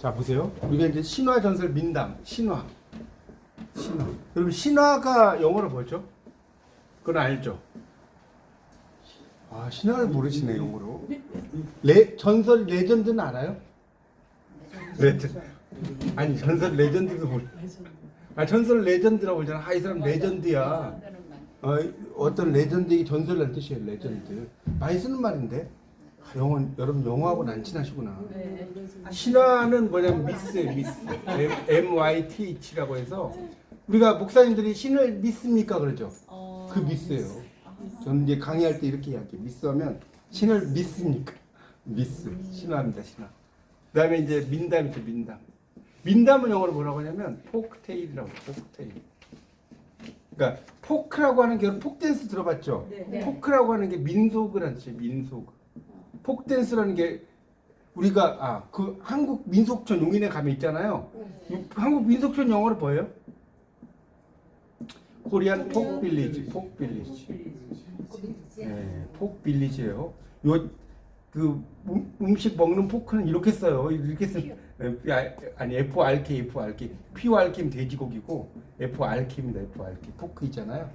자, 보세요. 우리가 이제 신화, 전설, 민담, 신화. 여러분, 신화가 영어로 뭐죠? 그건 알죠? 아, 신화를 모르시네, 영어로. 전설, 레전드는 알아요? 레전드. 아니, 전설, 레전드도 모르. 아, 전설, 레전드라고 그러잖아. 아, 이 사람 레전드야. 어떤 레전드의 전설이라는 뜻이에요, 레전드. 많이 쓰는 말인데. 여러분 영어하고는 안 친하시구나. 신화는 뭐냐면 미스예요, 미스. MYTH라고 해서 우리가 목사님들이 신을 믿습니까 그러죠. 그 미스예요. 저는 이제 강의할 때 이렇게 이야기해요. 미스하면 신을 믿습니까? 미스. 신화입니다, 신화. 그 다음에 이제 민담이죠, 민담. 민담은 영어로 뭐라고 하냐면 포크테일이라고 해요, 포크테일. 그러니까 포크라고 하는 게 폭댄스 들어봤죠? 네. 포크라고 하는 게 민속을 하는 뜻이에요, 민속. 폭댄스라는 게 우리가 그 한국 민속촌 용인에 가면 있잖아요. 한국 민속촌 영어로 뭐예요? 코리안 폭빌리지, 폭빌리지. 네, 폭빌리지예요. 요 음식 먹는 포크는 이렇게 써요. 이렇게 쓰. 아니 FRK, PORK면 돼지고기고 FRK입니다. FRK 포크 있잖아요.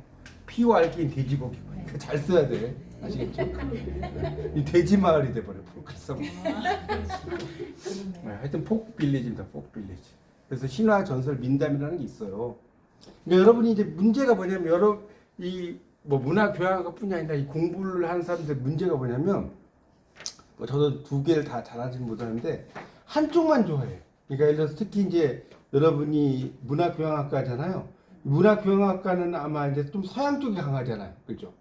PORK는 돼지고기고. 잘 써야 돼. 아시겠죠? 이 돼지 마을이 돼버려. 포크 쓰면. 하여튼 폭빌리지입니다. 폭빌리지. 그래서 신화, 전설, 민담이라는 게 있어요. 그러니까 여러분이 이제 문제가 뭐냐면 문화 교양학뿐이 아니라 이 공부를 하는 사람들 문제가 뭐냐면 저도 두 개를 다 잘하지는 못하는데 한쪽만 좋아해요. 그러니까 예를 들어서 특히 이제 여러분이 문화 교양학과잖아요. 문화 교양학과는 아마 이제 좀 서양 쪽이 강하잖아요. 그죠?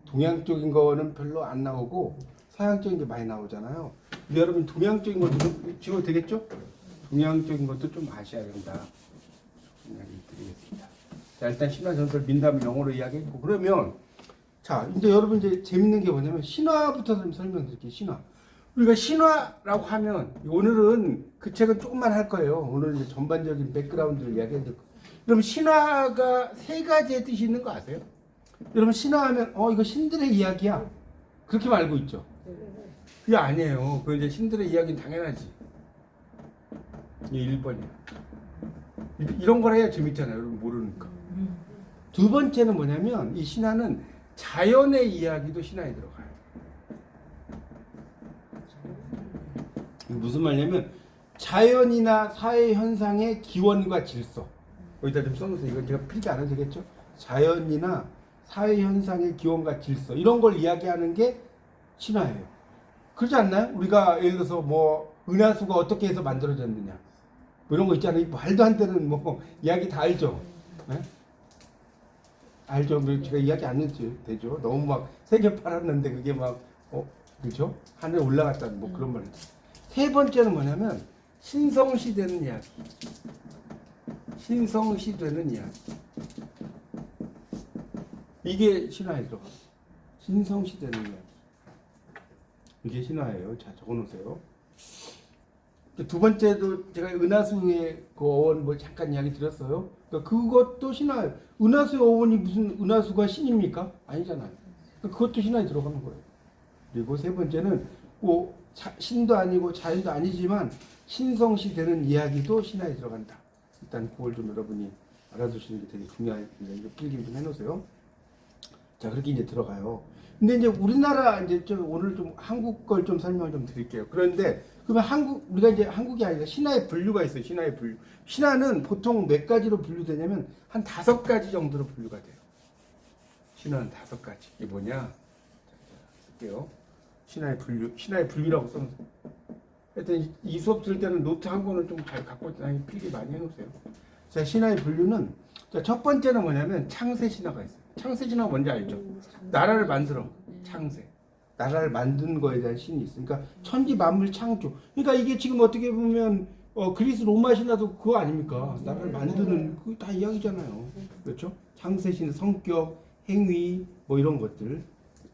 동양 쪽인 거는 별로 안 나오고 서양 쪽인 게 많이 나오잖아요. 근데 여러분 동양 쪽인 것도 좀 지워도 되겠죠? 동양 쪽인 것도 좀 아셔야 된다. 이야기 드리겠습니다. 자, 일단 신화, 전설, 민담을 영어로 이야기했고 그러면 자 이제 여러분 이제 재밌는 게 뭐냐면 신화부터 좀 설명드릴게요. 신화. 우리가 신화라고 하면 오늘은 그 책은 조금만 할 거예요. 오늘은 이제 전반적인 백그라운드를 이야기해 드릴 거예요. 그럼 신화가 세 가지의 뜻이 있는 거 아세요? 여러분 신화하면 이거 신들의 이야기야. 그렇게 알고 있죠? 그게 아니에요. 그 이제 신들의 이야기는 당연하지. 이게 1번이야. 이런 걸 해야 재밌잖아요. 여러분 모르니까. 두 번째는 뭐냐면 이 신화는 자연의 이야기도 신화에 들어가요. 무슨 말이냐면 자연이나 사회 현상의 기원과 질서. 여기다 좀 써놓으세요. 이건 제가 필기 안 해도 되겠죠? 자연이나 사회 현상의 기원과 질서 이런 걸 이야기하는 게 신화예요. 그렇지 않나요? 우리가 예를 들어서 은하수가 어떻게 해서 만들어졌느냐 이런 거 있잖아요. 말도 안 되는 이야기 다 알죠? 네? 알죠? 제가 이야기 안 해도 되죠? 너무 막 세계 팔았는데 그게 그죠? 하늘에 올라갔다는 그런 말. 세 번째는 뭐냐면 신성시되는 이야기. 신성시되는 이야기. 이게 신화에 들어가. 신성시되는 이야기. 이게 신화예요. 자, 적어놓으세요. 두 번째도 제가 은하수의 그 어원 잠깐 이야기 드렸어요. 그러니까 그것도 신화예요. 은하수의 어원이 무슨 은하수가 신입니까? 아니잖아요. 그러니까 그것도 신화에 들어가는 거예요. 그리고 세 번째는 신도 아니고 자연도 아니지만 신성시되는 이야기도 신화에 들어간다. 일단 그걸 좀 여러분이 알아두시는 게 되게 중요해요. 이거 필기 좀 해놓으세요. 자, 그렇게 이제 들어가요. 근데 이제 우리나라 오늘 좀 한국 걸 좀 설명을 좀 드릴게요. 그런데 그러면 우리가 이제 한국이 아니라 신화의 분류가 있어요. 신화의 분류. 신화는 보통 몇 가지로 분류되냐면 한 5가지 정도로 분류가 돼요. 신화는 5가지. 이게 뭐냐? 자, 쓸게요. 신화의 분류라고 써놓으세요. 하여튼 이 수업 들을 때는 노트 한 권을 좀 잘 갖고 필기 많이 해놓으세요. 자, 신화의 분류는 첫 번째는 뭐냐면 창세 신화가 있어요. 창세 신화가 뭔지 알죠? 나라를 만들어. 창세. 나라를 만든 거에 대한 신이 있어요. 그러니까 천지 만물 창조. 그러니까 이게 지금 어떻게 보면 그리스 로마 신화도 그거 아닙니까? 나라를 만드는 그거 다 이야기잖아요. 그렇죠? 창세 신 성격, 행위 이런 것들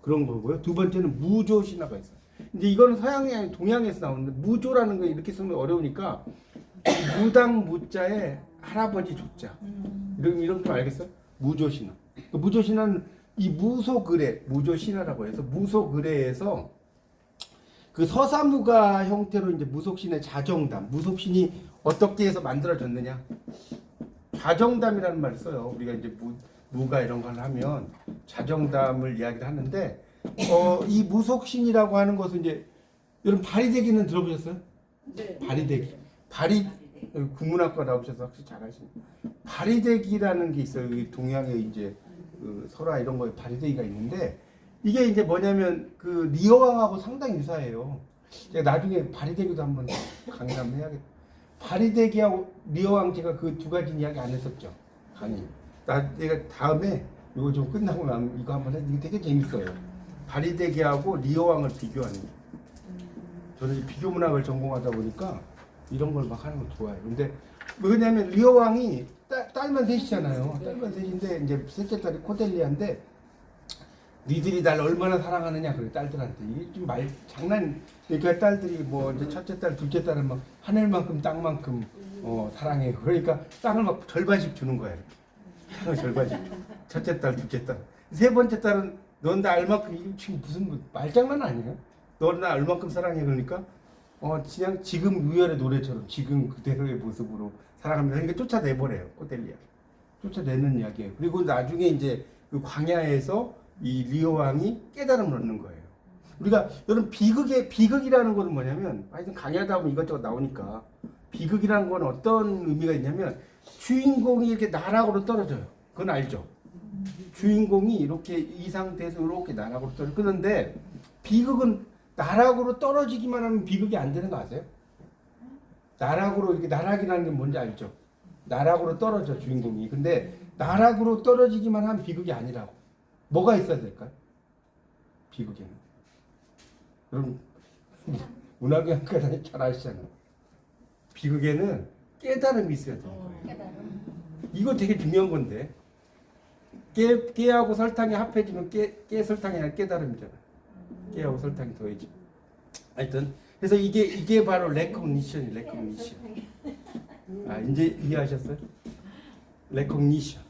그런 거고요. 두 번째는 무조 신화가 있어요. 이제 이거는 서양이 아니라 동양에서 나오는데 무조라는 거 이렇게 쓰면 어려우니까 무당 무자에 할아버지 조자 이런 거 알겠어요? 무조 신화. 무조 신화는 이 무속의뢰, 무조 신화라고 해서 무속의뢰에서 그 서사무가 형태로 이제 무속신의 자정담, 무속신이 어떻게 해서 만들어졌느냐? 자정담이라는 말을 써요. 우리가 이제 무가 이런 걸 하면 자정담을 이야기를 하는데, 이 무속신이라고 하는 것은 이제 여러분 바리대기는 들어보셨어요? 네. 바리대기. 국문학과 나오셔서 확실히 잘하시네요. 바리대기라는 게 있어요. 이 동양에 이제 그 설화 이런 거에 바리대기가 있는데, 이게 이제 뭐냐면 그 리어왕하고 상당히 유사해요. 제가 나중에 바리대기도 한번 강의 한번 해야겠다. 바리대기하고 리어왕 제가 그 두 가지 이야기 안 했었죠. 강의. 내가 다음에 이거 좀 끝나고 나면 이거 한번 해. 이게 되게 재밌어요. 바리대기하고 리어왕을 비교하는 거. 저는 이 비교 문학을 전공하다 보니까 이런 걸 막 하는 거 좋아해요. 근데 왜냐면 리어왕이 딸만 셋이잖아요. 딸만 셋인데 이제 셋째 딸이 코델리아인데, 니들이 날 얼마나 사랑하느냐 그래 딸들한테. 이게 좀 장난. 그러니까 딸들이 뭐 이제 첫째 딸, 둘째 딸은 막 하늘만큼 땅만큼 사랑해. 그러니까 땅을 막 절반씩 주는 거야. 이렇게. 절반씩. 첫째 딸, 둘째 딸. 세 번째 딸은 넌 나 알만큼. 이게 지금 무슨 말장난 아니에요? 넌 나 얼만큼 사랑해. 그러니까 그냥 지금 우열의 노래처럼 지금 그대로의 모습으로 사랑합니다. 그러니까 쫓아내버려요. 코델리아. 쫓아내는 이야기예요. 그리고 나중에 이제 그 광야에서 이 리오 왕이 깨달음을 얻는 거예요. 우리가 여러분 비극이라는 거는 뭐냐면, 하여튼 강의하다 보면 이것저것 나오니까, 비극이라는 건 어떤 의미가 있냐면 주인공이 이렇게 나락으로 떨어져요. 그건 알죠? 주인공이 이렇게 이 상태에서 이렇게 나락으로 떨어져. 그런데 비극은 나락으로 떨어지기만 하면 비극이 안 되는 거 아세요? 나락으로, 이렇게 나락이라는 게 뭔지 알죠? 나락으로 떨어져 주인공이. 근데 나락으로 떨어지기만 하면 비극이 아니라고. 뭐가 있어야 될까요? 비극에는. 여러분 문학영화과 잘 아시잖아요. 비극에는 깨달음이 있어야 되는 거예요. 이거 되게 중요한 건데, 깨하고 설탕이 합해지면 깨 설탕이 아니라 깨달음이잖아요. 깨하고 설탕이 더해지면. 하여튼 그래서 이게 바로 레코니션. 이제 이해하셨어요? 레코니션.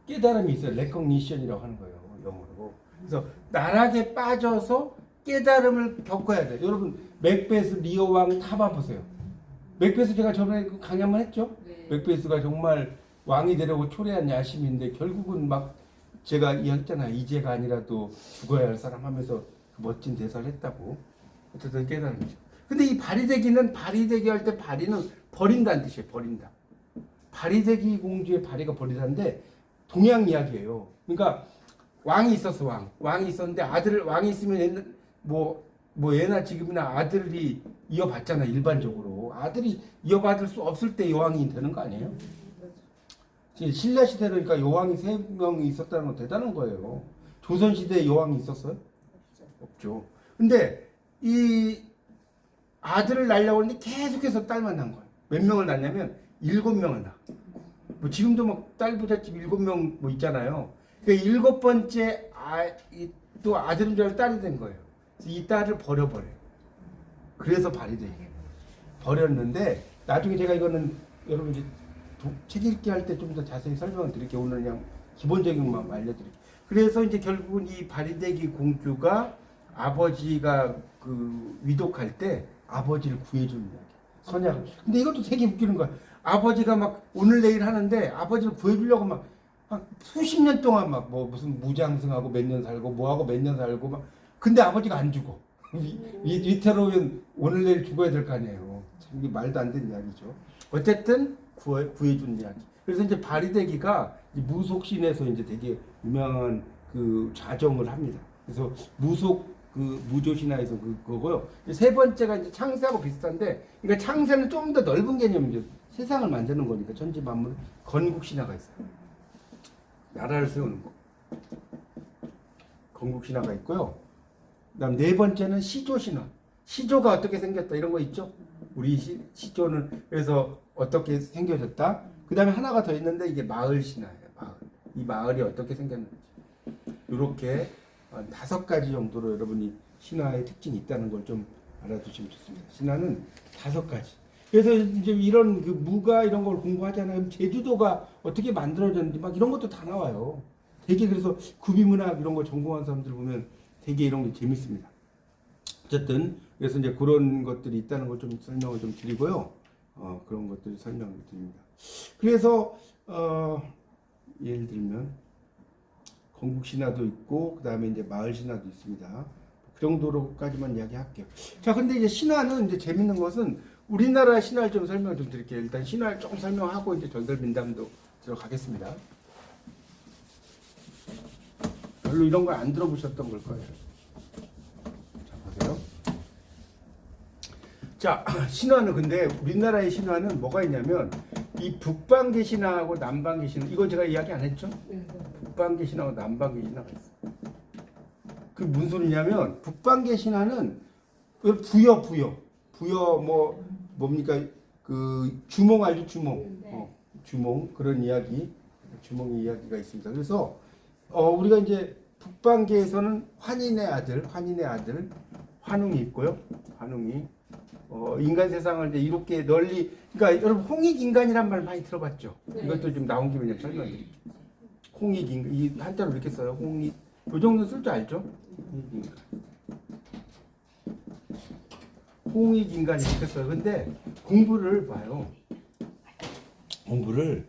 깨달음이 있어요. 레코니션이라고 하는 거예요. 영어로. 그래서 나락에 빠져서 깨달음을 겪어야 돼요. 여러분 맥베스, 리오 왕 다 봐보세요. 맥베스 제가 저번에 강의 한번 했죠? 네. 맥베스가 정말 왕이 되려고 초래한 야심인데 결국은 막 제가 이야기했잖아요. 이제가 아니라도 죽어야 할 사람 하면서 그 멋진 대사를 했다고. 어쨌든 깨달음이죠. 근데 이 바리대기는 바리대기 할 때 바리는 버린다는 뜻이에요. 버린다. 바리대기 공주의 바리가 버리다인데 동양 이야기예요. 그러니까 왕이 있었어. 왕이 있었는데 왕이 있으면 예나 지금이나 아들이 이어받잖아. 일반적으로 아들이 이어받을 수 없을 때 여왕이 되는 거 아니에요? 신라 시대는 그러니까 여왕이 3명이 있었다는 건 대단한 거예요. 조선 시대에 여왕이 있었어요? 없죠. 근데 이 아들을 낳으려고 했는데 계속해서 딸만 낳은 거예요. 몇 명을 낳냐면 7명을 낳아. 뭐 지금도 막 딸 부잣집 7명 뭐 있잖아요. 그러니까 7번째 또 아들인 줄 알고 딸이 된 거예요. 그래서 이 딸을 버려버려요. 그래서 바리대기 버렸는데, 나중에 제가 이거는 여러분 이제 책 읽기 할 때 좀 더 자세히 설명을 드릴게요. 오늘 그냥 기본적인 것만 알려드릴게요. 그래서 이제 결국은 이 바리대기 공주가 아버지가 그 위독할 때 아버지를 구해주는 이야기. 선약. 근데 이것도 되게 웃기는 거야. 아버지가 막 오늘 내일 하는데 아버지를 구해주려고 막 수십 년 동안 막 뭐 무슨 무장승하고 몇 년 살고 뭐하고 몇 년 살고 막. 근데 아버지가 안 죽어. 위태로우면 오늘 내일 죽어야 될 거 아니에요. 참 이게 말도 안 되는 이야기죠. 어쨌든 구해준 이야기. 그래서 이제 바리대기가 무속신에서 이제 되게 유명한 그 좌정을 합니다. 그래서 무조신화에서 그거고요. 세 번째가 이제 창세하고 비슷한데, 그러니까 창세는 좀 더 넓은 개념이죠. 세상을 만드는 거니까 천지 만물. 건국신화가 있어요. 나라를 세우는 거. 건국신화가 있고요. 그다음 네 번째는 시조신화. 시조가 어떻게 생겼다 이런 거 있죠. 우리 시조는 그래서 어떻게 생겨졌다. 그다음에 하나가 더 있는데 이게 마을신화예요. 마을. 이 마을이 어떻게 생겼는지. 이렇게 5가지 정도로 여러분이 신화의 특징이 있다는 걸 좀 알아두시면 좋습니다. 신화는 5가지. 그래서 이제 이런 그 무가 이런 걸 공부하잖아요. 제주도가 어떻게 만들어졌는지 막 이런 것도 다 나와요. 되게 그래서 구비문학 이런 거 전공한 사람들 보면 되게 이런 게 재밌습니다. 어쨌든 그래서 이제 그런 것들이 있다는 걸 좀 설명을 좀 드리고요. 그런 것들을 설명을 드립니다. 그래서 예를 들면 건국 신화도 있고 그다음에 이제 마을 신화도 있습니다. 그 정도로까지만 이야기할게요. 자, 근데 이제 신화는 이제 재밌는 것은 우리나라 신화를 좀 설명을 좀 드릴게요. 일단 신화를 조금 설명하고 이제 전설민담도 들어가겠습니다. 별로 이런 걸 안 들어보셨던 걸 거예요. 자, 보세요. 자, 신화는 근데 우리나라의 신화는 뭐가 있냐면 이 북방계 신화하고 남방계 신화, 이거 제가 이야기 안 했죠? 북방계 신화하고 남방계 신화가 있어요. 그 무슨 소리냐면 북방계 신화는 부여 뭡니까 그 주몽 알죠? 주몽 그런 이야기, 주몽 이야기가 있습니다. 그래서 우리가 이제 북방계에서는 환인의 아들 환웅이 있고요. 환웅이 인간 세상을 이제 이렇게 널리, 그러니까 여러분 홍익인간이란 말 많이 들어봤죠? 이것도 좀 나온 김에 좀 설명드릴게요. 홍익인간, 이 한자로 이렇게 써요. 홍익, 요 정도 쓸 줄 알죠? 홍익인간 이렇게 써요. 근데 공부를 봐요. 공부를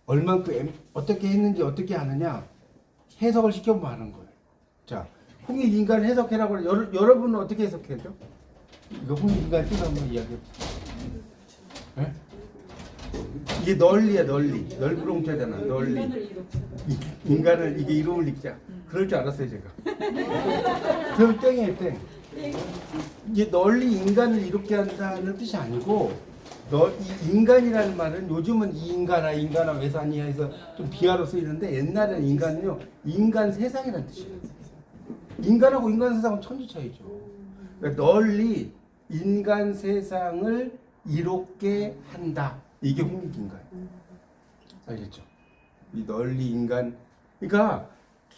얼만큼 어떻게 했는지 어떻게 하느냐 해석을 시켜보면 하는 거예요. 자, 홍익인간 해석해라고 여러분은 어떻게 해석해죠? 이거 홍익인간 뜻 한번 이야기해 보세요. 이게 널리야, 널리. 넓으롱자잖아, 널리. 인간을 이게 이름을 읽자. 그럴 줄 알았어요, 제가. 그럼 땡이에요, 땡. 이게 널리 인간을 이렇게 한다는 뜻이 아니고, 이 인간이라는 말은 요즘은 이 인간아 외산이야 해서 좀 비하로 쓰이는데 옛날에는 인간은요, 인간 세상이라는 뜻이에요. 인간하고 인간 세상은 천지 차이죠. 그러니까 널리 인간 세상을 이롭게 한다. 이게 홍익인간. 알겠죠? 이 널리 인간. 그러니까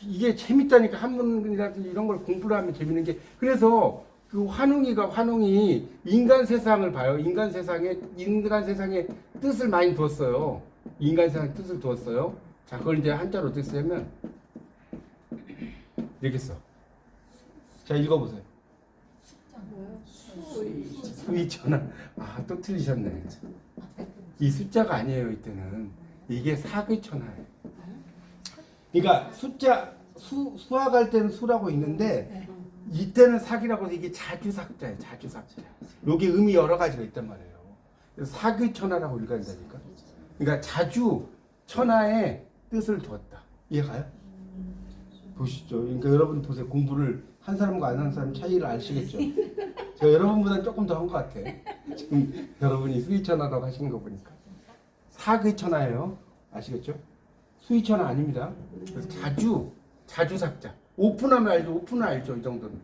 이게 재밌다니까 한문이라든지 이런 걸 공부를 하면 재밌는 게 그래서 그 환웅이 인간 세상을 봐요. 인간 세상에 뜻을 많이 두었어요. 인간 세상에 뜻을 두었어요. 자, 그걸 이제 한자로 어떻게 쓰냐면 이렇게 써. 자, 읽어보세요. 수의천하. 또 틀리셨네. 이 숫자가 아니에요. 이때는 이게 사귀천하예요. 그러니까 수학할 때는 수라고 있는데 이때는 사기라고 해서 이게 자주삭자예요. 자주삭자. 여기 의미 여러 가지가 있단 말이에요. 그래서 사귀천하라고 읽어야 된다니까. 그러니까 자주 천하의 뜻을 두었다. 이해가요? 보시죠. 그러니까 여러분 보세요. 공부를 한 사람과 안 한 사람 차이를 아시겠죠? 제가 여러분보다 조금 더 한 것 같아. 지금 여러분이 수의천하라고 하시는 거 보니까. 사귀천하예요. 아시겠죠? 수의천하 아닙니다. 그래서 자주삭자. 오픈하면 알죠. 오픈은 알죠. 이 정도는.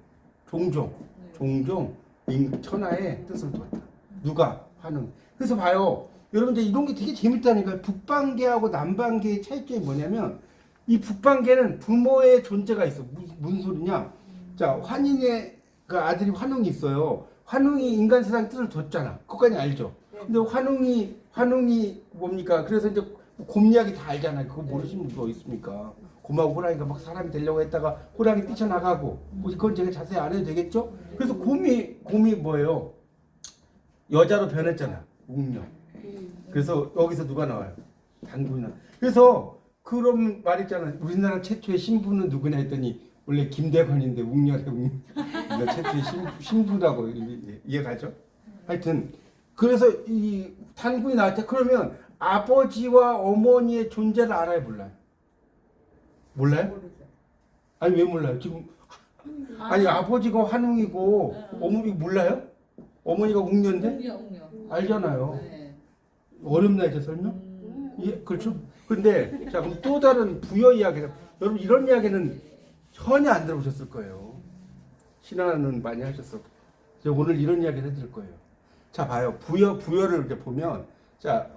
종종 천하의 뜻을 두었다. 누가? 환웅. 그래서 봐요. 여러분들 이런 게 되게 재밌다니까요. 북방계하고 남방계의 차이점이 뭐냐면 이 북방계는 부모의 존재가 있어. 무슨 소리냐? 자, 환인의 그 아들이 환웅이 있어요. 환웅이 인간 세상 뜻을 뒀잖아. 그것까지 알죠. 근데 환웅이 뭡니까? 그래서 이제 곰 이야기 다 알잖아요. 그거 모르시는 분 뭐 있습니까? 곰하고 호랑이가 막 사람이 되려고 했다가 호랑이 뛰쳐나가고 그건 제가 자세히 안 해도 되겠죠? 그래서 곰이 뭐예요? 여자로 변했잖아. 웅녀. 그래서 여기서 누가 나와요? 단군이 나와요. 그래서 그런 말 있잖아. 우리나라 최초의 신부는 누구냐 했더니 원래 김대건인데 웅녀래 웅녀. 최초의 신부라고 이해가죠? 하여튼 그래서 이 단군이 나왔죠. 그러면 아버지와 어머니의 존재를 알아요, 몰라요? 몰라요? 아니 왜 몰라요? 지금 아니 아버지가 환웅이고 어머니 몰라요? 어머니가 웅녀인데? 알잖아요. 어렵나 이제 설명? 예, 그렇죠? 근데 자 그럼 또 다른 부여 이야기다. 여러분 이런 이야기는 전혀 안 들어보셨을 거예요. 신화는 많이 하셨어. 오늘 이런 이야기를 해드릴 거예요. 자 봐요. 부여를 이렇게 보면 자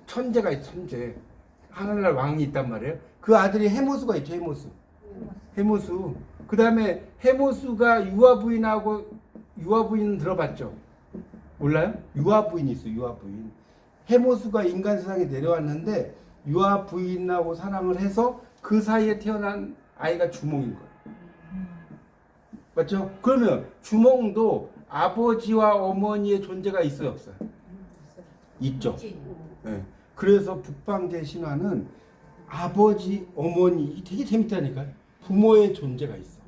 천재가 있어. 천재. 하늘날 왕이 있단 말이에요. 그 아들이 해모수가 있죠. 해모수. 그 다음에 해모수가 유아부인 들어봤죠? 몰라요? 유아부인이 있어. 유아부인. 해모수가 인간 세상에 내려왔는데 유아부인하고 사랑을 해서 그 사이에 태어난 아이가 주몽인 거예요. 맞죠? 그러면 주몽도 아버지와 어머니의 존재가 있어요, 없어요? 있죠. 네. 그래서 북방계 신화는 아버지, 어머니 되게 재밌다니까요. 부모의 존재가 있어.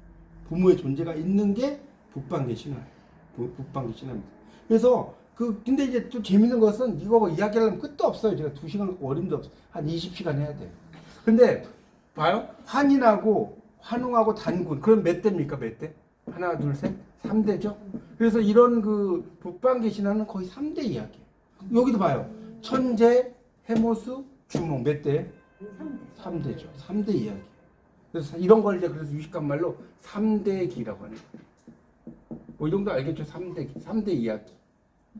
부모의 존재가 있는 게 북방계 신화예요. 북방계 신화입니다. 그래서 근데 이제 또 재밌는 것은 이거 이야기하려면 끝도 없어요. 제가 2시간 갖고 어림도 없어요. 한 20시간 해야 돼요. 근데 봐요. 환인하고 환웅하고 단군. 그럼 몇 대입니까? 몇 대? 하나, 둘, 셋? 3대죠. 그래서 이런 북방계 신화는 거의 3대 이야기예요. 여기도 봐요. 천재, 해모수, 주몽 몇 대? 3대죠. 3대 이야기. 그래서 이런 걸 이제 그래서 유식한 말로 3대 기라고 하는 거예요. 뭐 이 정도 알겠죠? 3대 이야기.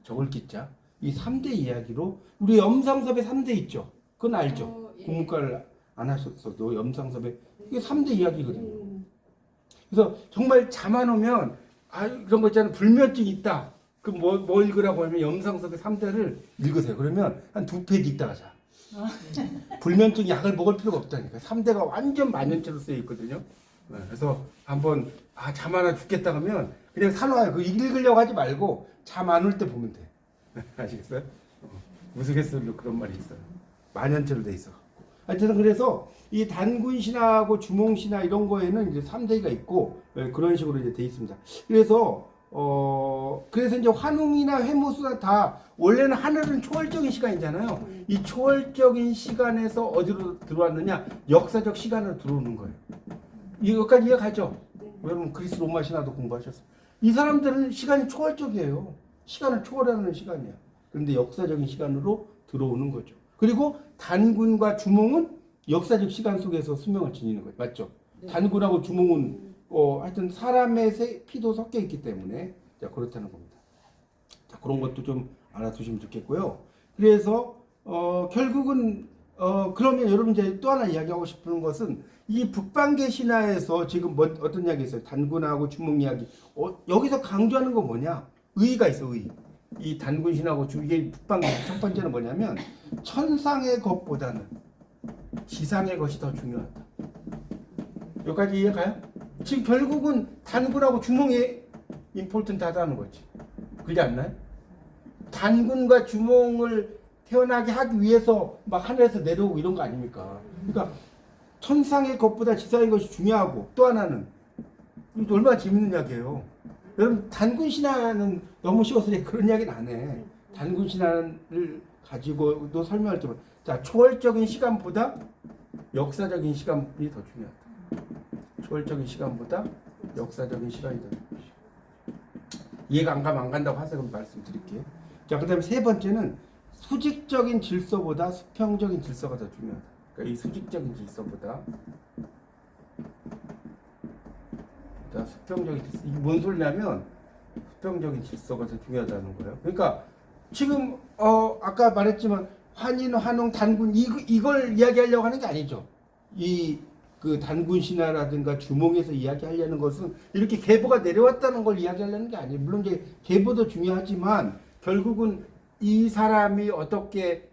적을 기자. 이 3대 이야기로 우리 염상섭의 3대 있죠? 그건 알죠? 예. 국문과를 안 하셨어도 염상섭의 이게 3대 이야기거든요. 그래서 정말 잠안 오면 이런 거 있잖아요. 불면증 있다. 그럼 뭐 읽으라고 하면 염상섭의 3대를 읽으세요. 그러면 한 2페이지 읽다가 자. 불면증 약을 먹을 필요가 없다니까. 3대가 완전 만년체로 쓰여 있거든요. 네, 그래서 한번 잠 안 와 죽겠다 그러면 그냥 사놔요. 그 읽으려고 하지 말고 잠 안 올 때 보면 돼. 아시겠어요? 우스갯소리로 그런 말이 있어요. 만년체로 돼 있어. 하여튼 그래서 이 단군 신화하고 주몽 신화 이런 거에는 이제 3대가 있고 그런 식으로 이제 돼 있습니다. 그래서 이제 환웅이나 해모수나 다 원래는 하늘은 초월적인 시간이잖아요. 이 초월적인 시간에서 어디로 들어왔느냐? 역사적 시간으로 들어오는 거예요. 여기까지 이해가죠? 여러분 그리스 로마 신화도 공부하셨어요. 이 사람들은 시간이 초월적이에요. 시간을 초월하는 시간이야. 그런데 역사적인 시간으로 들어오는 거죠. 그리고 단군과 주몽은 역사적 시간 속에서 수명을 지니는 거예요. 맞죠? 네. 단군하고 주몽은 하여튼 사람의 피도 섞여 있기 때문에 자, 그렇다는 겁니다. 자, 그런 것도 좀 알아두시면 좋겠고요. 그래서 결국은 그러면 여러분 이제 또 하나 이야기하고 싶은 것은 이 북방계 신화에서 지금 어떤 이야기 있어요? 단군하고 주몽 이야기. 여기서 강조하는 건 뭐냐? 의의가 있어, 의의. 이 단군 신화하고 이게 북방계 첫 번째는 뭐냐면 천상의 것보다는 지상의 것이 더 중요하다. 여기까지 이해가요? 지금 결국은 단군하고 주몽이 임포턴트하다는 거지. 그렇지 않나요? 단군과 주몽을 태어나게 하기 위해서 막 하늘에서 내려오고 이런 거 아닙니까? 그러니까 천상의 것보다 지상의 것이 중요하고 또 하나는 얼마나 재밌는 이야기예요. 여러분 단군 신화는 너무 쉬워서 그런 이야기는 안 해. 단군 신화를 가지고도 설명할 때 자, 초월적인 시간보다 역사적인 시간이 더 중요하다. 초월적인 시간보다 역사적인 시간이 더 중요하다. 이해가 안 가면 안 간다고 하세요. 그럼 말씀드릴게요. 자, 그 다음에 세 번째는 수직적인 질서보다 수평적인 질서가 더 중요하다. 그러니까 이 수직적인 질서보다 수평적인 질서. 이게 뭔 소리냐면 수평적인 질서가 더 중요하다는 거예요. 그러니까 지금 아까 말했지만 환인, 환웅, 단군 이걸 이야기하려고 하는 게 아니죠. 그 단군 신화라든가 주몽에서 이야기하려는 것은 이렇게 계보가 내려왔다는 걸 이야기하려는 게 아니에요. 물론 이제 계보도 중요하지만 결국은 이 사람이 어떻게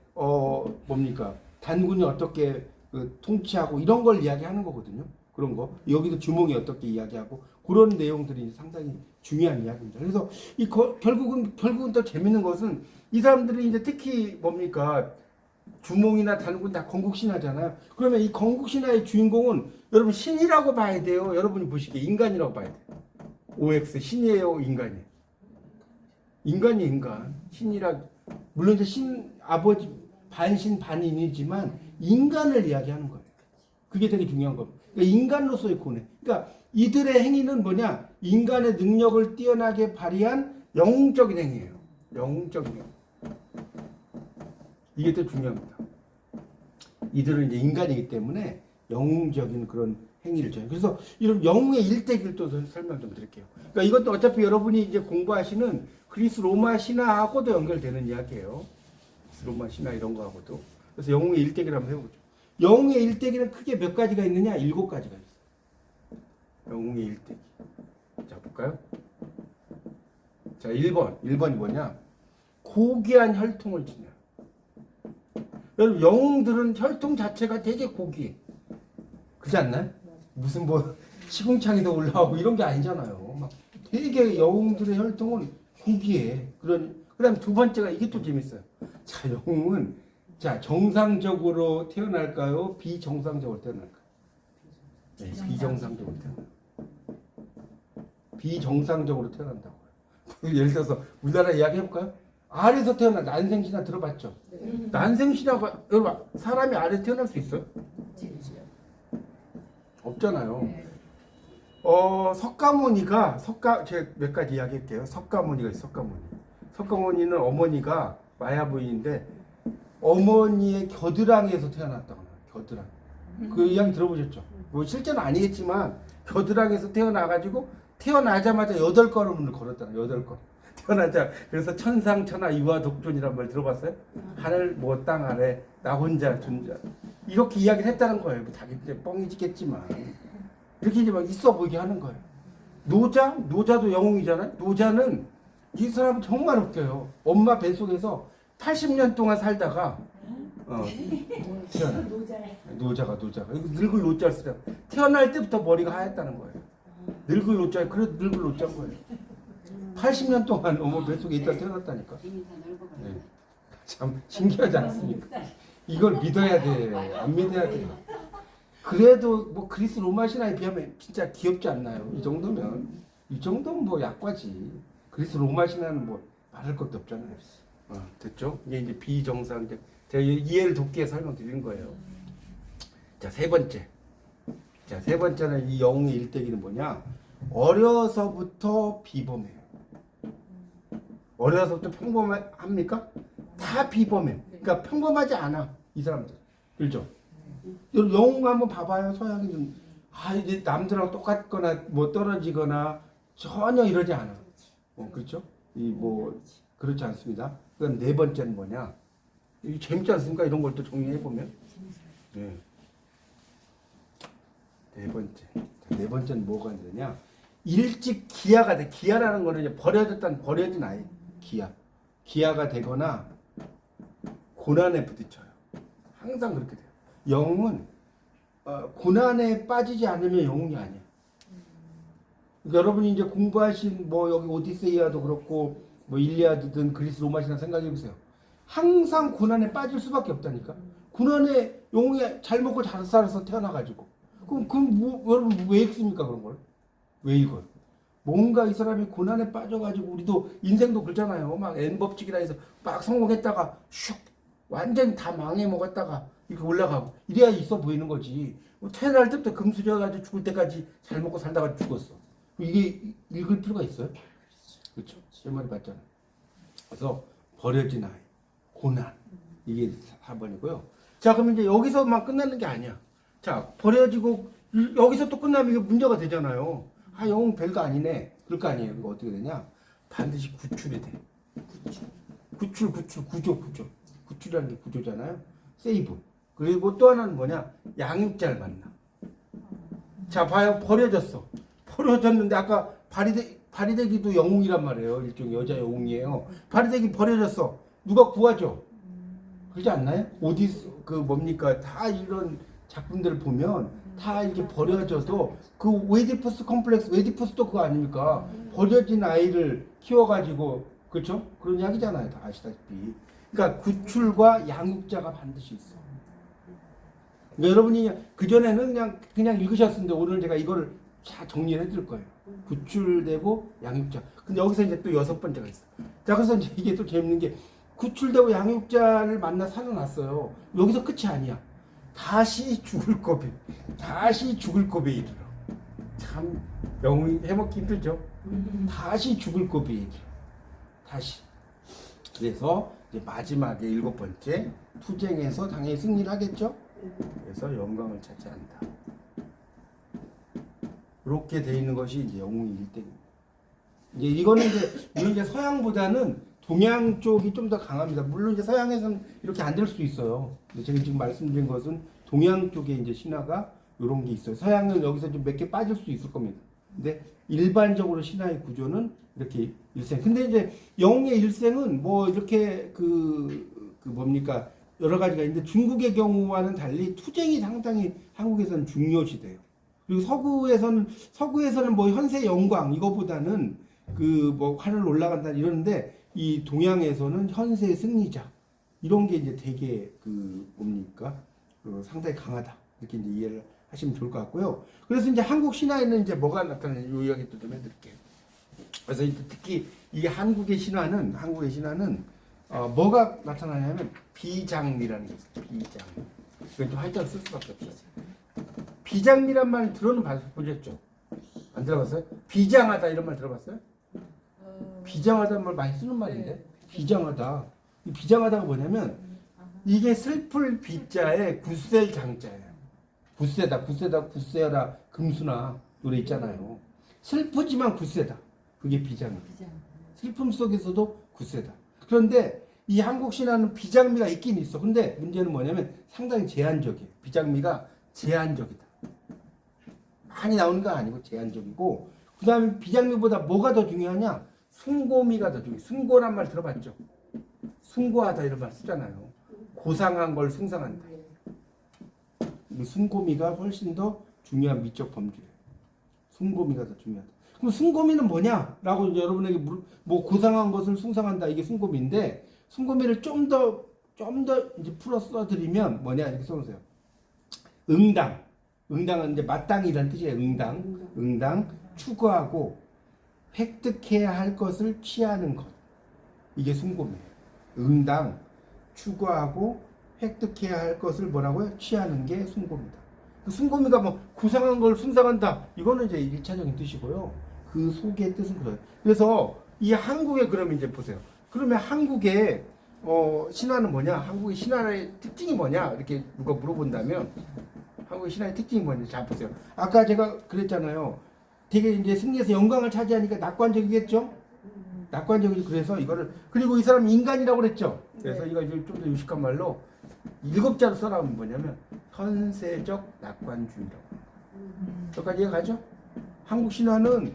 단군이 어떻게 통치하고 이런 걸 이야기하는 거거든요. 그런 거 여기도 주몽이 어떻게 이야기하고 그런 내용들이 상당히 중요한 이야기입니다. 그래서 결국은 더 재밌는 것은 이 사람들이 이제 특히 주몽이나 단군 다 건국신화잖아요. 그러면 이 건국신화의 주인공은 여러분 신이라고 봐야 돼요. 여러분이 보시기에 인간이라고 봐야 돼요. OX 신이에요, 인간이에요. 인간이 인간. 신이라 물론 이제 신 아버지 반신 반인이지만 인간을 이야기하는 거예요. 그게 되게 중요한 겁니다. 그러니까 인간으로서의 고뇌. 그러니까 이들의 행위는 뭐냐? 인간의 능력을 뛰어나게 발휘한 영웅적인 행위예요. 영웅적인 행위. 이게 더 중요합니다. 이들은 이제 인간이기 때문에 영웅적인 그런 행위를 줘요. 그래서 이런 영웅의 일대기를 또 설명 좀 드릴게요. 그러니까 이것도 어차피 여러분이 이제 공부하시는 그리스 로마 신화하고도 연결되는 이야기예요. 그리스 로마 신화 이런 거하고도. 그래서 영웅의 일대기를 한번 해보죠. 영웅의 일대기는 크게 몇 가지가 있느냐? 7가지가 있어요. 영웅의 일대기. 자, 볼까요? 자, 1번이 뭐냐? 고귀한 혈통을 지녀. 여러분, 영웅들은 혈통 자체가 되게 고귀해. 그렇지 않나요? 무슨 시궁창에도 올라오고 이런 게 아니잖아요. 막 되게 영웅들의 혈통은 고기에 그다음 두 번째가 이게 또 재밌어요. 자, 영웅은 자 정상적으로 태어날까요? 비정상적으로 태어날까요? 네, 비정상적으로 태어나. 비정상적으로 태어난다고요. 예를 들어서 우리나라 이야기 해볼까요? 알에서 태어난 난생신화 들어봤죠? 난생신화가 여러분 사람이 알에서 태어날 수 있어요? 없잖아요. 석가모니가 제가 몇 가지 이야기할게요. 석가모니가 있어요. 석가모니는 어머니가 마야부인인데 어머니의 겨드랑이에서 태어났다고 해요. 겨드랑이. 그 이야기 들어보셨죠? 뭐 실제는 아니겠지만 겨드랑이에서 태어나가지고 태어나자마자 8걸음을 걸었다는 8걸음. 태어나자 그래서 천상천하 유아독존이란 말 들어봤어요? 하늘 뭐 땅 아래 나 혼자 존재 이렇게 이야기를 했다는 거예요. 뭐 자기 이제 뻥이 지겠지만 이렇게 이제 막 있어 보이게 하는 거예요. 노자도 영웅이잖아요. 노자는 이 사람은 정말 웃겨요. 엄마 뱃속에서 80년 동안 살다가 태어나. 노자가 늙을 노자를 쓰려. 태어날 때부터 머리가 하얗다는 거예요. 늙을 노자, 그래도 늙을 노자인 거예요. 80년 동안 어머 뱃속에 있다 태어났다니까. 네. 참 신기하지 않습니까? 이걸 믿어야 돼. 안 믿어야 돼. 그래도 뭐 그리스 로마 신화에 비하면 진짜 귀엽지 않나요? 이 정도면 뭐 약과지. 그리스 로마 신화는 뭐 말할 것도 없잖아요. 됐죠? 이게 이제 비정상적. 제가 이해를 돕기 위해 설명드린 거예요. 자, 세 번째는 이 영웅의 일대기는 뭐냐? 어려서부터 비범해요. 어려서부터 평범합니까? 다 비범해. 그러니까 평범하지 않아. 이 사람들. 그렇죠? 영웅 한번 봐봐요. 서양인은 이제 남들하고 똑같거나 뭐 떨어지거나 전혀 이러지 않아. 그렇죠? 그렇지 않습니다. 그럼 네 번째는 뭐냐? 이 재밌지 않습니까? 이런 걸 또 정리해 보면. 네. 네 번째는 뭐가 되냐? 일찍 기아가 돼. 기아라는 거는 이제 버려진 아이. 기아가 되거나 고난에 부딪혀요. 항상 그렇게 돼요. 영웅은 고난에 빠지지 않으면 영웅이 아니야. 그러니까 여러분이 이제 공부하신 뭐 여기 오디세이아도 그렇고 뭐 일리아드든 그리스 로마 신화 생각해 보세요. 항상 고난에 빠질 수밖에 없다니까. 고난에 영웅이 잘 먹고 잘 살아서 태어나가지고 그럼 여러분 왜 읽습니까 그런 걸? 왜 읽어요? 뭔가 이 사람이 고난에 빠져가지고 우리도 인생도 그렇잖아요. 막 N법칙이라 해서 막 성공했다가 슉 완전히 다 망해 먹었다가 이렇게 올라가고 이래야 있어 보이는 거지. 태어날 때부터 금수저가지고 죽을 때까지 잘 먹고 살다가 죽었어. 이게 읽을 필요가 있어요? 그렇죠. 제 말이 맞잖아요. 그래서 버려진 아이, 고난 이게 4번이고요. 자, 그럼 이제 여기서만 끝나는 게 아니야. 자, 버려지고 여기서 또 끝나면 이게 문제가 되잖아요. 영웅 별거 아니네. 그럴 거 아니에요. 이거 어떻게 되냐? 반드시 구출이 돼. 구출, 구조. 구출이라는 게 구조잖아요. 세이브. 그리고 또 하나는 뭐냐? 양육자를 만나. 자, 봐요. 버려졌는데 아까 바리대기도 영웅이란 말이에요. 일종의 여자 영웅이에요. 바리대기 버려졌어. 누가 구하죠? 그러지 않나요? 다 이런 작품들을 보면 다 이렇게 버려져도 그 웨디푸스 컴플렉스, 웨디푸스도 그거 아닙니까? 버려진 아이를 키워가지고, 그렇죠? 그런 이야기잖아요. 다 아시다시피. 그러니까 구출과 양육자가 반드시 있어. 그러니까 여러분이 그전에는 그냥 읽으셨는데 오늘 제가 이거를 다 정리를 해드릴 거예요. 구출되고 양육자. 근데 여기서 이제 또 6번째가 있어. 자, 그래서 이제 이게 또 재밌는 게 구출되고 양육자를 만나 살아났어요. 여기서 끝이 아니야. 다시 죽을 고비 이르러. 참 영웅이 해먹기 힘들죠. 다시 죽을 고비에 이르러. 다시. 그래서 이제 마지막에 7번째 투쟁에서 당연히 승리를 하겠죠. 그래서 영광을 차지한다. 이렇게 돼 있는 것이 이제 영웅의 일대입니다. 이거는 이제 서양보다는 동양 쪽이 좀 더 강합니다. 물론 이제 서양에서는 이렇게 안 될 수도 있어요. 근데 제가 지금 말씀드린 것은 동양 쪽에 이제 신화가 이런 게 있어요. 서양은 여기서 좀 몇 개 빠질 수도 있을 겁니다. 근데 일반적으로 신화의 구조는 이렇게 일생. 근데 이제 영웅의 일생은 뭐 이렇게 뭡니까 여러 가지가 있는데 중국의 경우와는 달리 투쟁이 상당히 한국에서는 중요시돼요. 그리고 서구에서는 뭐 현세 영광 이거보다는 그 뭐 하늘 올라간다 이러는데 이 동양에서는 현세의 승리자 이런 게 이제 되게 그 뭡니까 상당히 강하다 이렇게 이제 이해를 하시면 좋을 것 같고요. 그래서 이제 한국 신화에는 이제 뭐가 나타나는지 요 이야기 좀 해드릴게요. 그래서 특히 이 한국의 신화는 뭐가 나타나냐면 비장미라는 게 있어요. 비장미. 이건 좀 한자로 쓸 수밖에 없어요. 비장미란 말 보셨죠? 안 들어봤어요? 비장하다 이런 말 들어봤어요? 비장하다는 말 많이 쓰는 말인데 비장하다. 이 비장하다가 뭐냐면 이게 슬플 비자에 굳셀 장자예요. 굳세다 굳세어라 금수나 노래 있잖아요. 슬프지만 굳세다. 그게 비장미. 슬픔 속에서도 굳세다. 그런데 이 한국 신화는 비장미가 있긴 있어. 근데 문제는 뭐냐면 상당히 제한적이에요. 비장미가 제한적이다. 많이 나오는 건 아니고 제한적이고 그 다음에 비장미보다 뭐가 더 중요하냐? 숭고미가 더 중요해요. 숭고란 말 들어봤죠? 숭고하다 이런 말 쓰잖아요. 고상한 걸 숭상한다. 숭고미가 훨씬 더 중요한 미적 범주예요. 숭고미가 더 중요하다. 그럼 숭고미는 뭐냐? 라고 이제 여러분에게 뭐 고상한 것을 숭상한다. 이게 숭고미인데 숭고미를 좀 더 이제 풀어 써드리면 뭐냐? 이렇게 써보세요. 응당. 응당은 이제 마땅이라는 뜻이에요. 응당. 추구하고 획득해야 할 것을 취하는 것. 이게 숭고미예요. 응당. 추구하고 획득해야 할 것을 뭐라고요? 취하는 게 숭고미다. 그 숭고미가 뭐 고상한 걸 숭상한다. 이거는 이제 1차적인 뜻이고요. 그 속의 뜻은 그래요. 그래서 이 한국에 그러면 이제 보세요. 그러면 한국의 신화는 뭐냐? 한국의 신화의 특징이 뭐냐? 이렇게 누가 물어본다면 한국의 신화의 특징이 뭐냐? 자 보세요. 아까 제가 그랬잖아요. 되게 이제 승리해서 영광을 차지하니까 낙관적이겠죠? 낙관적이죠. 그래서 이거를 그리고 이 사람이 인간이라고 그랬죠. 그래서 이거 좀 더 유식한 말로 7자로 써라면 뭐냐면 현세적 낙관주의라고. 여기까지 이해가죠? 한국 신화는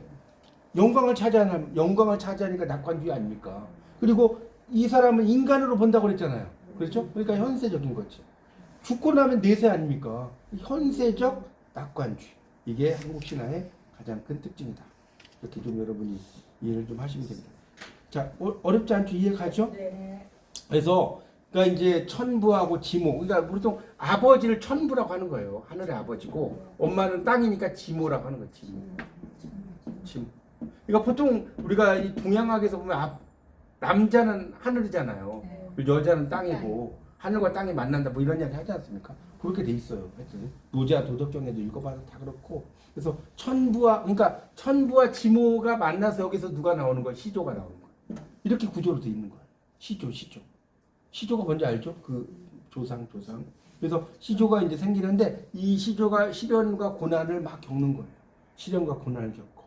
영광을 차지하니까 낙관주의 아닙니까? 그리고 이 사람은 인간으로 본다고 그랬잖아요. 그렇죠? 그러니까 현세적인 거지. 죽고 나면 내세 아닙니까? 현세적 낙관주의. 이게 한국 신화의 가장 큰 특징이다. 이렇게 좀 여러분이 이해를 좀 하시면 됩니다. 자, 어렵지 않죠? 이해가죠? 네. 그래서 그러니까 이제 천부하고 지모. 그러니까 보통 아버지를 천부라고 하는 거예요. 하늘의 아버지고 엄마는 땅이니까 지모라고 하는 거예요. 지모. 그러니까 보통 우리가 이 동양학에서 보면 남자는 하늘이잖아요. 여자는 땅이고 하늘과 땅이 만난다 뭐 이런 이야기 하지 않습니까? 그렇게 돼 있어요. 하여튼 노자 도덕경에도 읽어봐도 다 그렇고. 그래서 그러니까 천부와 지모가 만나서 여기서 누가 나오는 거야? 시조가 나오는 거야. 이렇게 구조로 돼 있는 거야. 시조가 뭔지 알죠? 그 조상. 그래서 시조가 이제 생기는데 이 시조가 시련과 고난을 막 겪는 거예요. 시련과 고난을 겪고.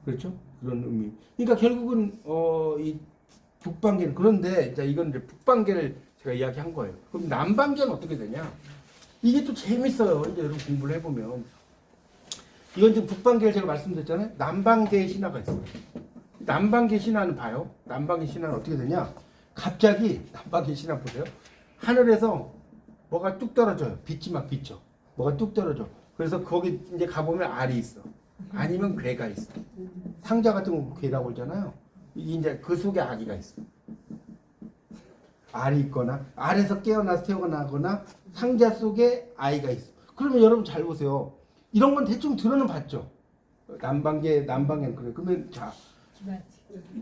그렇죠? 그런 의미. 그러니까 결국은 이 북방계는 그런데 이건 이제 북방계를 제가 이야기한 거예요. 그럼 남방계는 어떻게 되냐? 이게 또 재밌어요. 이제 여러분 공부를 해보면 이건 지금 북방계를 제가 말씀드렸잖아요. 남방계의 신화가 있어요. 남방계 신화는 봐요. 남방계 신화는 어떻게 되냐? 갑자기 남방계 신화 보세요. 하늘에서 뭐가 뚝 떨어져요. 빛이 막 비쳐. 뭐가 뚝 떨어져. 그래서 거기 이제 가보면 알이 있어. 아니면 괴가 있어. 상자 같은 거 괴라고 그러잖아요. 이제 그 속에 아기가 있어. 알이 있거나 알에서 깨어나서 태어나거나 상자 속에 아이가 있어. 그러면 여러분 잘 보세요. 이런 건 대충 들어는 봤죠. 남방계는 그래. 그러면 자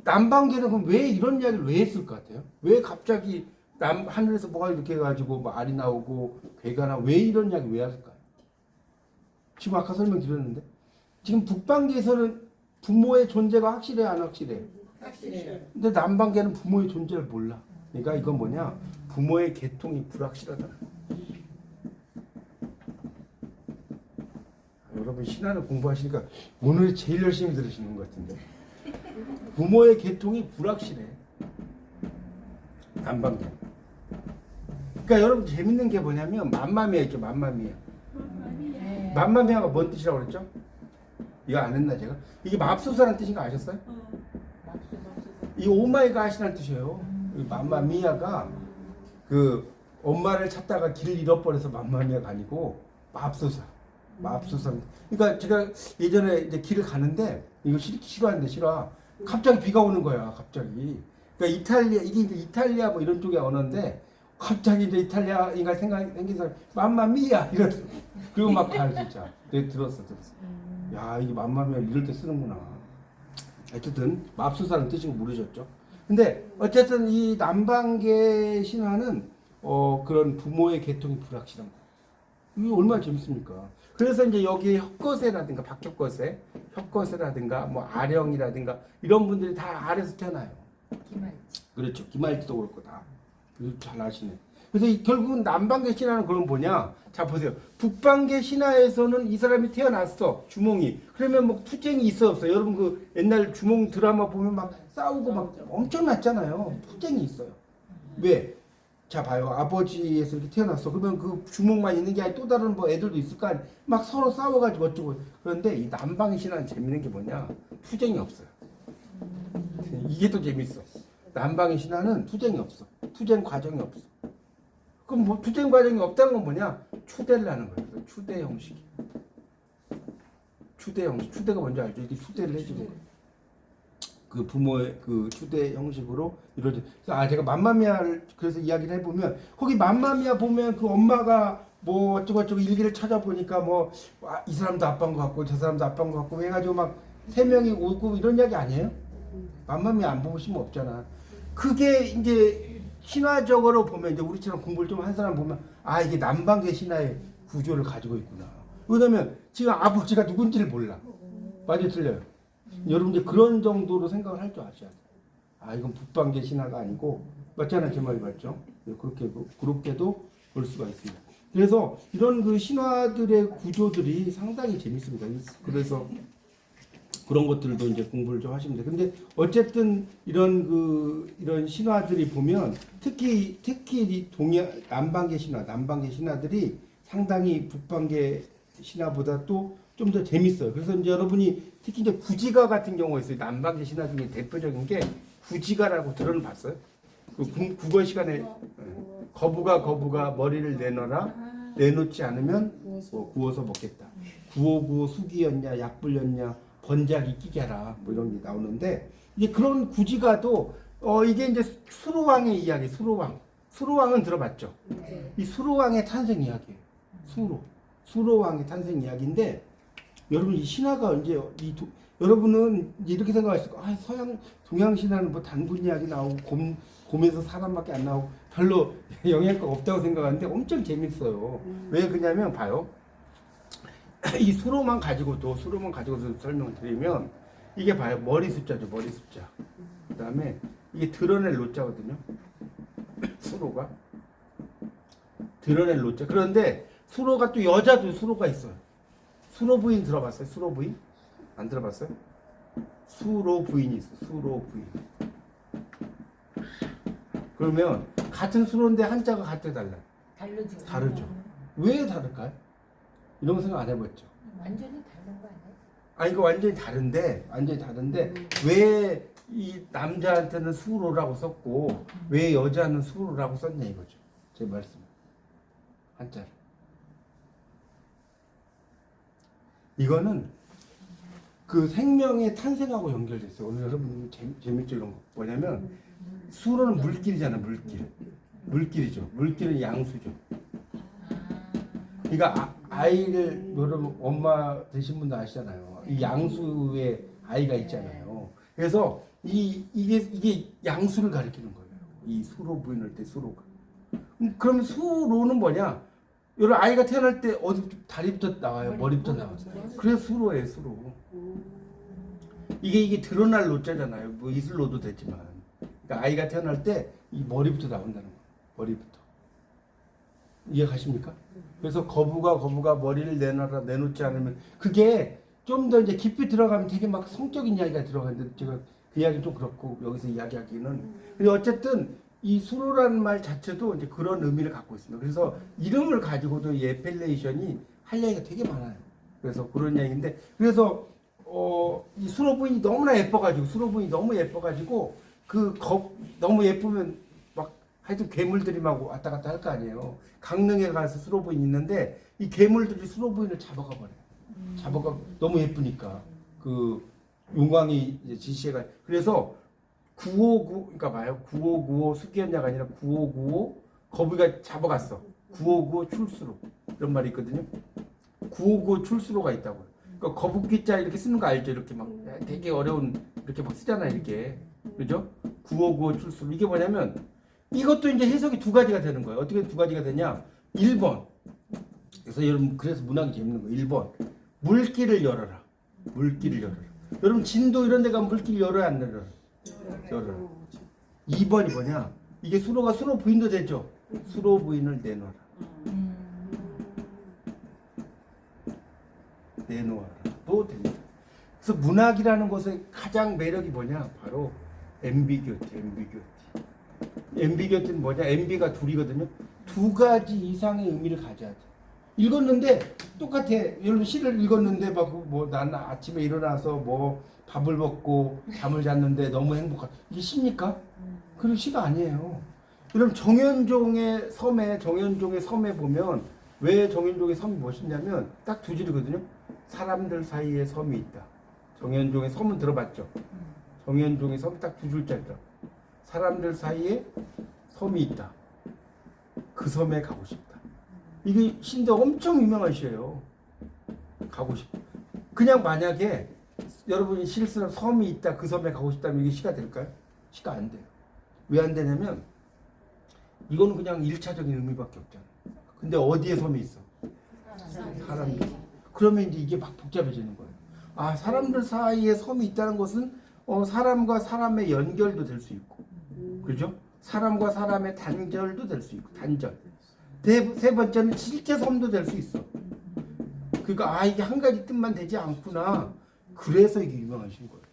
남방계는 그럼 왜 이런 이야기를 왜 했을 것 같아요? 왜 갑자기 하늘에서 뭐가 이렇게 해가지고 뭐 알이 나오고 괴가 나오고 왜 이런 이야기 왜 할까요? 지금 아까 설명드렸는데 지금 북방계에서는 부모의 존재가 확실해요, 안 확실해요? 확실해요. 근데 남방계는 부모의 존재를 몰라. 그러니까 이건 뭐냐? 부모의 계통이 불확실하다. 여러분 신화를 공부하시니까 오늘 제일 열심히 들으시는 것 같은데 부모의 계통이 불확실해. 남방계. 그러니까 여러분 재밌는 게 뭐냐면 맘마미아 있죠. 맘마미아. 맘마미아가 뭔 뜻이라고 그랬죠? 이거 안 했나 제가? 이게 맙소사라는 뜻인 거 아셨어요? 이 오마이갓이라는 뜻이에요. 맘마미아가 그 엄마를 찾다가 길을 잃어버려서 맘마미아가 아니고 맙소사. 그러니까 제가 예전에 이제 길을 가는데 이거 싫어하는데 싫어. 갑자기 비가 오는 거야. 갑자기. 그러니까 이탈리아 이게 이제 이탈리아 뭐 이런 쪽의 언어인데 갑자기 이제 이탈리아인가 생긴 사람 맘마미야 이런 그리고 막 가요 진짜. 내가 들었어. 야 이게 맘마미야 이럴 때 쓰는구나. 어쨌든 맙소사는 뜻이고 모르셨죠. 근데 어쨌든 이 남방계 신화는 그런 부모의 계통이 불확실한 거예요. 이게 얼마나 재밌습니까? 그래서 이제 여기 혁거세라든가 박혁거세, 혁거세라든가 뭐 아령이라든가 이런 분들이 다 아래서 태어나요. 기말지. 그렇죠. 김할지도 그렇고 다. 잘 아시네. 그래서 결국은 남방계 신화는 그럼 뭐냐? 자 보세요. 북방계 신화에서는 이 사람이 태어났어. 주몽이. 그러면 뭐 투쟁이 있어 없어? 여러분 그 옛날 주몽 드라마 보면 막 싸우고 막 엄청났잖아요. 투쟁이 있어요. 왜? 자 봐요. 아버지에서 이렇게 태어났어. 그러면 그 주몽만 있는 게 아니라 또 다른 뭐 애들도 있을 거 아니야. 막 서로 싸워가지고 어쩌고. 그런데 이 남방의 신화는 재밌는 게 뭐냐? 투쟁이 없어요. 이게 또 재밌어. 남방의 신화는 투쟁이 없어. 투쟁 과정이 없어. 그럼 뭐 투쟁 과정이 없다는 건 뭐냐? 추대를 하는 거예요. 추대 형식이. 추대 형식. 추대가 뭔지 알죠? 이렇게 추대를 해주는 거예요. 그 부모의 그 추대 형식으로 이루어져. 그래서 제가 맘마미아를 그래서 이야기를 해보면 거기 맘마미아 보면 그 엄마가 뭐 어쩌고저쩌고 일기를 찾아보니까 뭐 이 사람도 아빠인 것 같고 저 사람도 아빠인 것 같고 해가지고 막 세 명이 오고 이런 이야기 아니에요? 맘마미아 안 보시면 없잖아. 그게 이제 신화적으로 보면 이제 우리처럼 공부를 좀 한 사람 보면 이게 남방계 신화의 구조를 가지고 있구나. 왜냐면 지금 아버지가 누군지를 몰라. 맞아요, 틀려요. 여러분들 그런 정도로 생각을 할 줄 아셔야 돼요. 이건 북방계 신화가 아니고 맞잖아요, 제 말이 맞죠? 그렇게도 볼 수가 있습니다. 그래서 이런 그 신화들의 구조들이 상당히 재밌습니다. 그래서 그런 것들도 이제 공부를 좀 하시면 돼요. 근데 어쨌든 이런 신화들이 보면 특히 남방계 신화들이 상당히 북방계 신화보다 또 좀 더 재밌어요. 그래서 이제 여러분이 특히 이제 구지가 같은 경우가 있어요. 남방계 신화 중에 대표적인 게 구지가라고 들어봤어요? 그 국어 시간에 거부가 머리를 내놔라. 내놓지 않으면 구워서 먹겠다. 구호구 수기였냐 약불였냐 번작이 끼게 하라 뭐 이런 게 나오는데 이제 그런 구지가도 이게 이제 수로왕의 이야기. 수로왕은 들어봤죠? 네. 이 수로왕의 탄생 이야기예요. 수로왕의 탄생 이야기인데 여러분 이 신화가 이제 여러분은 이제 이렇게 생각하실 거예요. 서양 동양 신화는 뭐 단군 이야기 나오고 곰에서 사람밖에 안 나오고 별로 영향가 없다고 생각하는데 엄청 재밌어요. 왜 그러냐면 봐요. 이 수로만 가지고도 설명을 드리면 이게 봐요. 머리 숫자죠. 머리 숫자. 그다음에 이게 드러낼 노자거든요. 수로가 드러낼 노자. 그런데 수로가 또 여자도 수로가 있어요. 수로 부인 들어봤어요? 수로 부인? 안 들어봤어요? 수로 부인이 있어요. 수로 부인. 그러면 같은 수로인데 한자가 같아 달라요. 다르죠. 왜 다를까요? 이런 거 생각 안 해봤죠? 완전히 다른 거 아니에요? 이거 완전히 다른데 왜 이 남자한테는 수로라고 썼고 왜 여자는 수로라고 썼냐 이거죠. 제 말씀. 한자를. 이거는 그 생명의 탄생하고 연결됐어요. 오늘 여러분 재밌죠 이런 거. 뭐냐면 수로는 물길이잖아. 물길이죠. 물길은 양수죠. 그러니까 아이를 여러분 엄마 되신 분도 아시잖아요. 이 양수에 아이가 있잖아요. 그래서 이게 양수를 가리키는 거예요. 이 수로 부인할 때 수로가. 그럼 수로는 뭐냐? 여러분 아이가 태어날 때 어디 다리부터 나와요, 머리부터 나와요. 그래서 수로예요, 수로. 이게 드러날 노자잖아요. 뭐 이슬로도 됐지만. 그러니까 아이가 태어날 때 이 머리부터 나온다는 거예요. 머리부터. 이해가십니까? 그래서 거부가 머리를 내놓지 않으면 그게 좀 더 이제 깊이 들어가면 되게 막 성적인 이야기가 들어가는데 제가 그 이야기는 좀 그렇고 여기서 이야기하기는 근데 어쨌든 이 수로라는 말 자체도 이제 그런 의미를 갖고 있습니다. 그래서 이름을 가지고도 이 에펠레이션이 할 얘기가 되게 많아요. 그래서 그런 얘기인데 그래서 이 수로 부인이 너무나 예뻐가지고 너무 예쁘면 막 하여튼 괴물들이 막 왔다 갔다 할 거 아니에요. 강릉에 가서 수로 부인이 있는데 이 괴물들이 수로 부인을 잡아가 버려요. 너무 예쁘니까 용광이 이제 지시해가 그래서 9595 그러니까 봐요. 9595 수기현야가 아니라 9595 거북이가 잡아갔어. 9595 출수로 이런 말이 있거든요. 9595 출수로가 있다고요. 그러니까 거북귀자 이렇게 쓰는 거 알죠? 이렇게 막 되게 어려운 이렇게 막 쓰잖아 이렇게 그죠? 9595 출수로 이게 뭐냐면 이것도 이제 해석이 두 가지가 되는 거예요. 어떻게 두 가지가 되냐? 1번 그래서 여러분 그래서 문학이 재밌는 거예요. 1번 물길을 열어라. 물길을 열어라. 여러분 진도 이런 데 가면 물길 열어야 안 열어라? 열어라. 2번이 뭐냐? 이게 수로가 수로 부인도 되죠? 수로 부인을 내놓아라. 내놓아라도 됩니다. 그래서 문학이라는 것의 가장 매력이 뭐냐? 바로 앰비규어티는 뭐냐? 앰비가 둘이거든요. 두 가지 이상의 의미를 가져야 돼. 읽었는데 똑같아. 여러분 시를 읽었는데 난 아침에 일어나서 뭐 밥을 먹고 잠을 잤는데 너무 행복한 이게 시입니까? 그런 시가 아니에요. 여러분 정현종의 섬에 보면 왜 정현종의 섬이 멋있냐면 딱 두 줄이거든요. 사람들 사이에 섬이 있다. 정현종의 섬은 들어봤죠? 정현종의 섬 딱 두 줄짜리더라고. 사람들 사이에 섬이 있다. 그 섬에 가고 싶다. 이게 시인데 엄청 유명한 시예요. 가고 싶다. 그냥 만약에 여러분이 시를 쓰는 섬이 있다. 그 섬에 가고 싶다면 이게 시가 될까요? 시가 안 돼요. 왜 안 되냐면 이거는 그냥 1차적인 의미밖에 없잖아요. 근데 어디에 섬이 있어? 사람이. 그러면 이제 이게 막 복잡해지는 거예요. 아, 사람들 사이에 섬이 있다는 것은 사람과 사람의 연결도 될 수 있고, 그죠? 사람과 사람의 단절도 될 수 있고, 단절. 세 번째는 실제 섬도 될 수 있어. 그러니까 이게 한 가지 뜻만 되지 않구나. 그래서 이게 유명하신 거예요.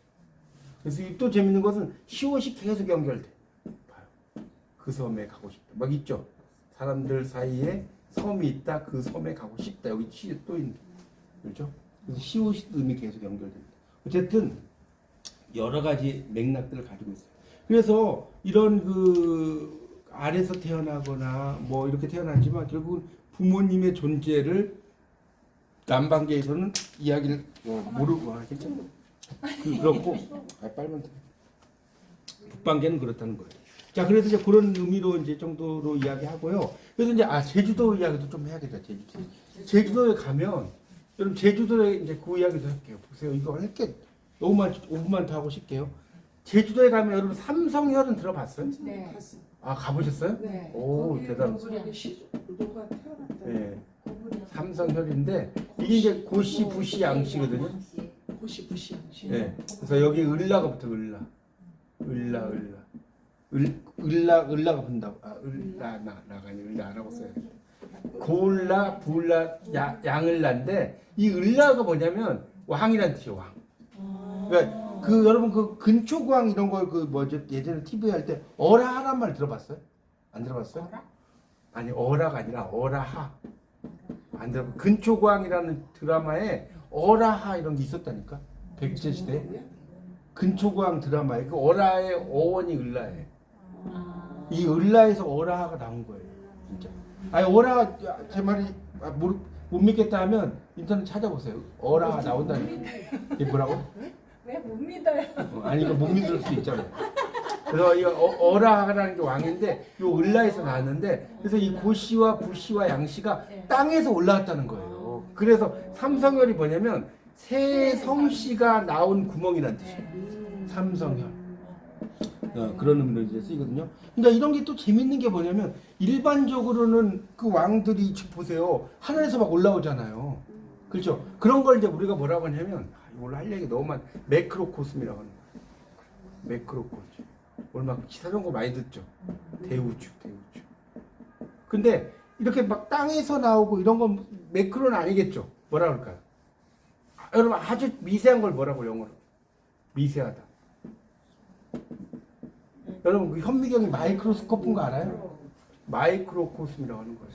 그래서 또 재밌는 것은 시옷이 계속 연결돼. 봐요. 그 섬에 가고 싶다. 막 있죠. 사람들 사이에 섬이 있다. 그 섬에 가고 싶다. 여기 시에 또 있는. 그렇죠? 그래서 시옷 의미 계속 연결됩니다. 어쨌든 여러 가지 맥락들을 가지고 있어요. 그래서 이런 아래서 태어나거나 뭐 이렇게 태어났지만 결국은 부모님의 존재를 남방계에서는 이야기를 모르고 괜찮아. 그렇고 빨면 돼. 북방계는 그렇다는 거예요. 자, 그래서 이제 그런 의미로 이제 정도로 이야기하고요. 그래서 이제 제주도 이야기도 좀 해야겠다. 제주도에 가면 여러분 제주도에 이제 그 이야기도 할게요. 보세요. 이거 할게 너무 많지 5분만 더 하고 싶게요. 제주도에 가면 여러분 삼성혈은 들어봤어요? 네. 아, 가보셨어요? 네. 오, 대단. 네. 삼성혈인데 이게 이제 고시, 부시, 양시거든요. 고시 부시 양시. 네. 그래서 여기 을라가 붙어. 을라가 붙는다고. 나가 아니 을라 안 하고 써야 돼. 고을라, 부을라, 양을라인데 이 을라가 뭐냐면 왕이란 뜻이에요. 왕. 그러니까 여러분 근초광 이런 거 예전에 TV 할 때 어라하란 말 들어봤어요? 안 들어봤어요? 아니 어라가 아니라 어라하. 안 들어. 근초광이라는 드라마에 어라하 이런 게 있었다니까. 백제 시대. 근초광 드라마에 그 어라의 어원이 을라예요. 이 을라에서 어라하가 나온 거예요. 진짜. 아니 어라 제 말이 못 믿겠다 하면 인터넷 찾아보세요. 어라가 나온다니까. 이게 뭐라고? 왜 못 믿어요? 아니 이거 못 믿을 수 있잖아요. 그래서 이 어라하라는 게 왕인데 요 을라에서 나왔는데 그래서 이 고시와 부시와 양시가 땅에서 올라왔다는 거예요. 그래서 삼성혈이 뭐냐면 새 성씨가 나온 구멍이란 뜻이에요. 삼성혈. 그런 의미로 이제 쓰이거든요. 그러니까 이런 게 또 재밌는 게 뭐냐면 일반적으로는 그 왕들이 보세요. 하늘에서 막 올라오잖아요. 그렇죠? 그런 걸 이제 우리가 뭐라고 하냐면 이걸로 할 얘기 너무 매크로코스미라고 하는 거예요. 매크로코스. 오늘 막 기사런 거 많이 듣죠. 대우주. 근데 이렇게 막 땅에서 나오고 이런 건 매크로는 아니겠죠. 뭐라 그럴까요? 여러분 아주 미세한 걸 뭐라고 영어로? 미세하다. 여러분 그 현미경이 마이크로스코프인 거 알아요? 마이크로코스미라고 하는 거예요.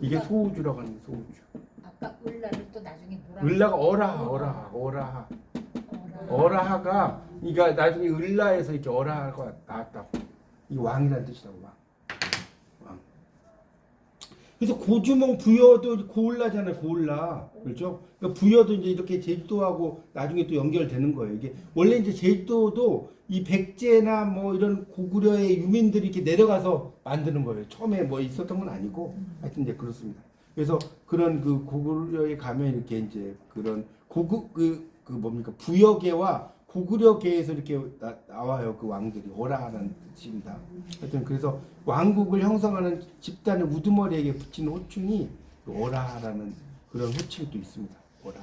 이게 소우주라고 하는 거예요. 소우주. 아까 을라를 또 나중에 뭐라고? 을라가 어라하가 그러니까 나중에 을라에서 이렇게 어라하가 나왔다고. 이 왕이라는 뜻이라고 왕. 그래서 고주몽 부여도 고을라잖아요. 고을라. 그렇죠? 그러니까 부여도 이제 이렇게 제주도하고 나중에 또 연결되는 거예요. 이게 원래 이제 제주도도 이 백제나 뭐 이런 고구려의 유민들이 이렇게 내려가서 만드는 거예요. 처음에 뭐 있었던 건 아니고 하여튼 이제 그렇습니다. 그래서 그런 그 고구려에 가면 이렇게 이제 그런 그 뭡니까 부여계와 고구려계에서 이렇게 나와요. 그 왕들이 오라하는 뜻입니다. 하여튼 그래서 왕국을 형성하는 집단의 우두머리에게 붙이는 호칭이 오라라는 그런 호칭이 또 있습니다. 오라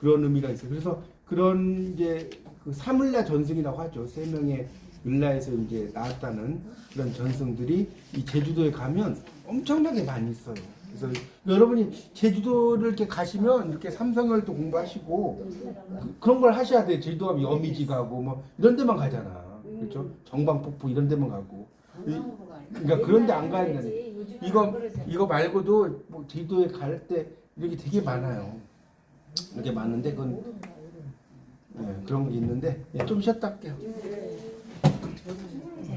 그런 의미가 있어요. 그래서 그런 이제 그 사물라 전승이라고 하죠. 세 명의 을라에서 이제 나왔다는 그런 전승들이 이 제주도에 가면 엄청나게 많이 있어요. 그래서 여러분이 제주도를 이렇게 가시면 이렇게 삼성열도 공부하시고 그런 걸 하셔야 돼요. 제주도 가면 여미지 가고 뭐 이런 데만 가잖아. 그렇죠? 정방폭포 이런 데만 가고. 그러니까 그런 데 안 가야 돼. 이거 말고도 뭐 제주도에 갈 때 이렇게 되게 많아요. 이렇게 많은데 그건 그런 게 있는데 좀 쉬었다 할게요.